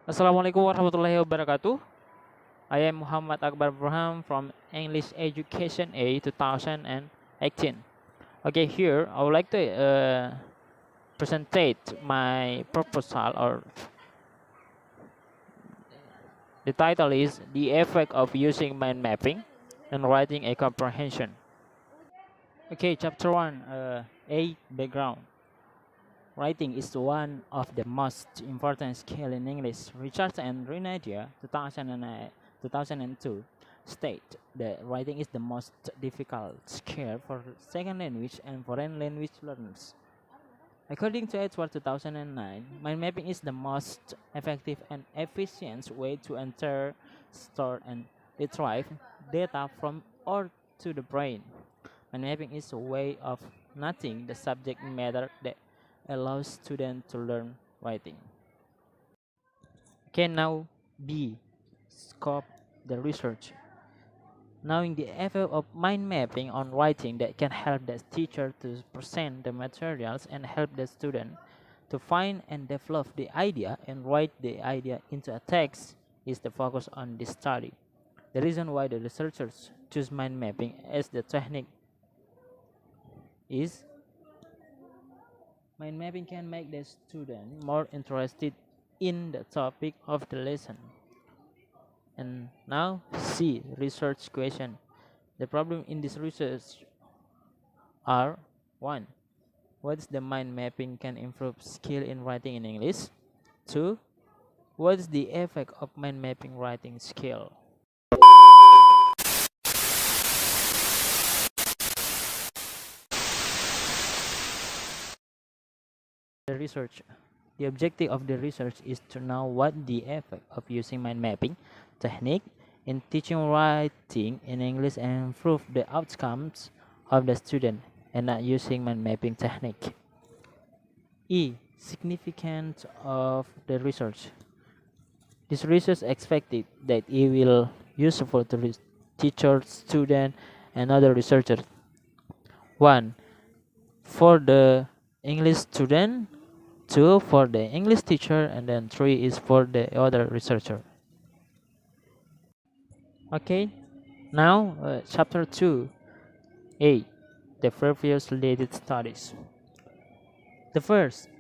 Assalamualaikum warahmatullahi wabarakatuh. I am Muhammad Akbar Burhan from English Education A 2018. Okay, here I would like to presentate my proposal, or the title is The Effect of Using Mind Mapping and Writing a Comprehension. Okay, chapter 1, A, Background. Writing is one of the most important skills in English. Richard and Renadia, 2002, state that writing is the most difficult skill for second language and foreign language learners. According to Edward 2009, mind mapping is the most effective and efficient way to enter, store, and retrieve data from or to the brain. Mind mapping is a way of noting the subject matter that allows students to learn writing. Okay, now B, scope the research. Knowing the effect of mind mapping on writing that can help the teacher to present the materials and help the student to find and develop the idea and write the idea into a text is the focus on this study. The reason why the researchers choose mind mapping as the technique is mind mapping can make the student more interested in the topic of the lesson. And now C, research question. The problem in this research are 1. What's the mind mapping can improve skill in writing in English? 2. What's the effect of mind mapping writing skill? The research. The objective of the research is to know what the effect of using mind mapping technique in teaching writing in English and improve the outcomes of the student and not using mind mapping technique. E. Significance of the research. This research expected that it will useful to teachers, students, and other researchers. 1. For the English student, 2 for the English teacher, and then 3 is for the other researcher. Okay, now chapter 2, A, the previous related studies. The first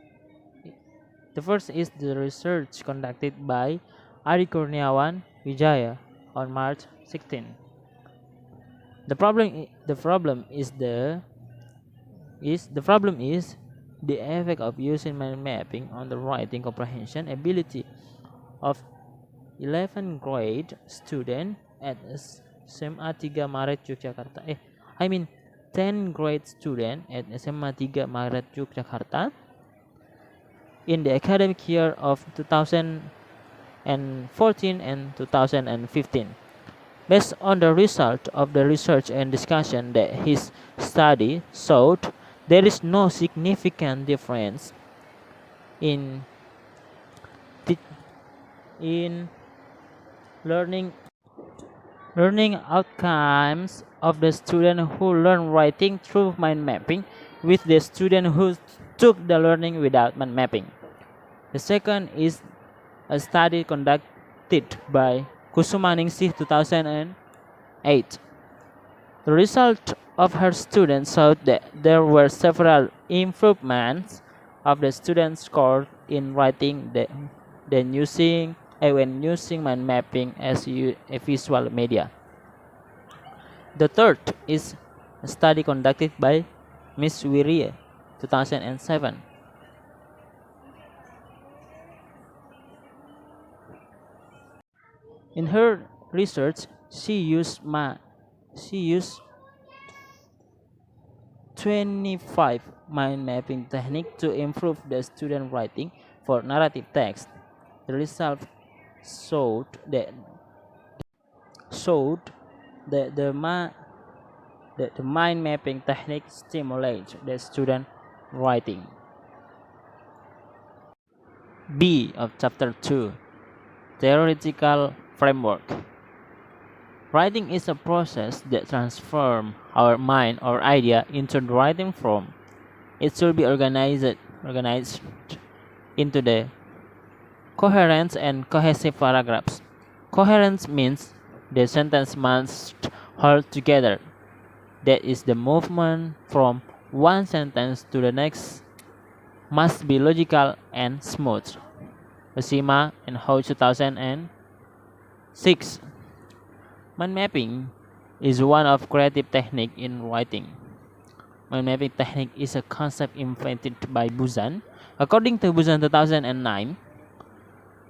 is the research conducted by Ari Kurniawan Wijaya on March 16. The problem is the effect of using mind mapping on the writing comprehension ability of 11th grade student at SMA 3 Maret Yogyakarta. 10th grade student at SMA 3 Maret Yogyakarta in the academic year of 2014 and 2015. Based on the result of the research and discussion that his study showed, there is no significant difference in learning outcomes of the student who learn writing through mind mapping with the student who took the learning without mind mapping. The second is a study conducted by Kusumaningsih 2008. The result of her students showed that there were several improvements of the students' score in writing when using mind mapping as a visual media. The third is a study conducted by Ms. Wirie 2007. In her research, she used 25 mind mapping technique to improve the student writing for narrative text. The result showed that the mind mapping technique stimulates the student writing. B of chapter 2, theoretical framework. Writing is a process that transforms our mind or idea into the writing form. It should be organized into the Coherence and cohesive paragraphs. Coherence means the sentence must hold together. That is, the movement from one sentence to the next must be logical and smooth. Osima and Ho 2006. Mind mapping is one of creative technique in writing. Mind mapping technique is a concept invented by Burhan. According to Burhan 2009,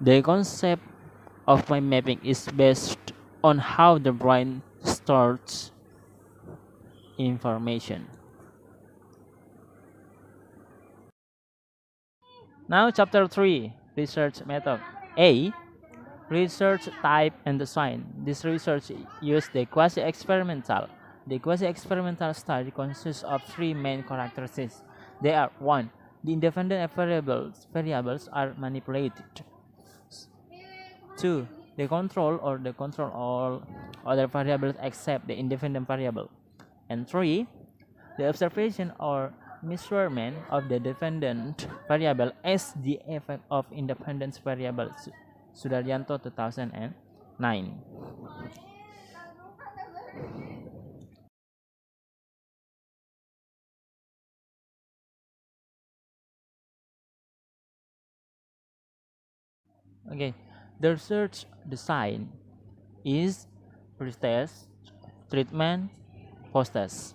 the concept of mind mapping is based on how the brain stores information. Now, chapter 3, research method. A. Research type and design. This research uses the quasi-experimental. The quasi-experimental study consists of three main characteristics. They are: 1. The independent variables are manipulated. 2. They control all other variables except the independent variable. And 3. The observation or measurement of the dependent variable as the effect of independent variables. Sudaryanto 2009. Okay, the research design is pre-test, treatment, post-test.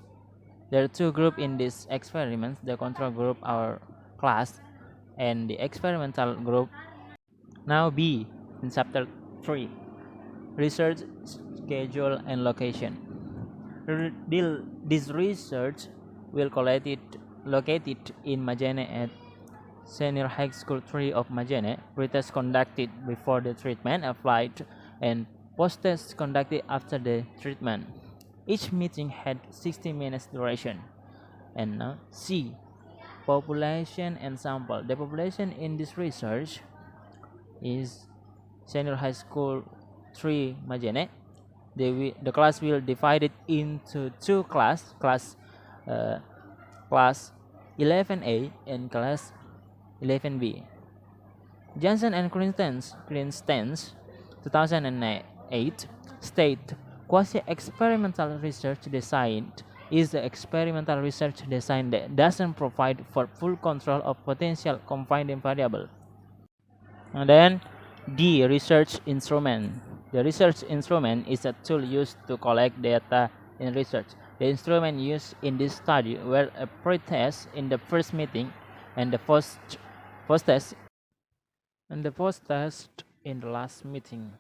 There are two groups in this experiment: the control group, our class, and the experimental group. Now B in chapter 3, research schedule and location. This research will located in Majene at Senior High School 3 of Majene. Pretest conducted before the treatment applied and post-test conducted after the treatment. Each meeting had 60 minutes duration. And now C, population and sample. The population in this research is Senior High School 3 Majene. The class will divide it into two class 11A and class 11B. Johnson and Crinstens 2008 state quasi-experimental research design is the experimental research design that doesn't provide for full control of potential confining variable. And then D, research instrument. The research instrument is a tool used to collect data in research. The instrument used in this study were a pre-test in the first meeting and the post-test in the last meeting.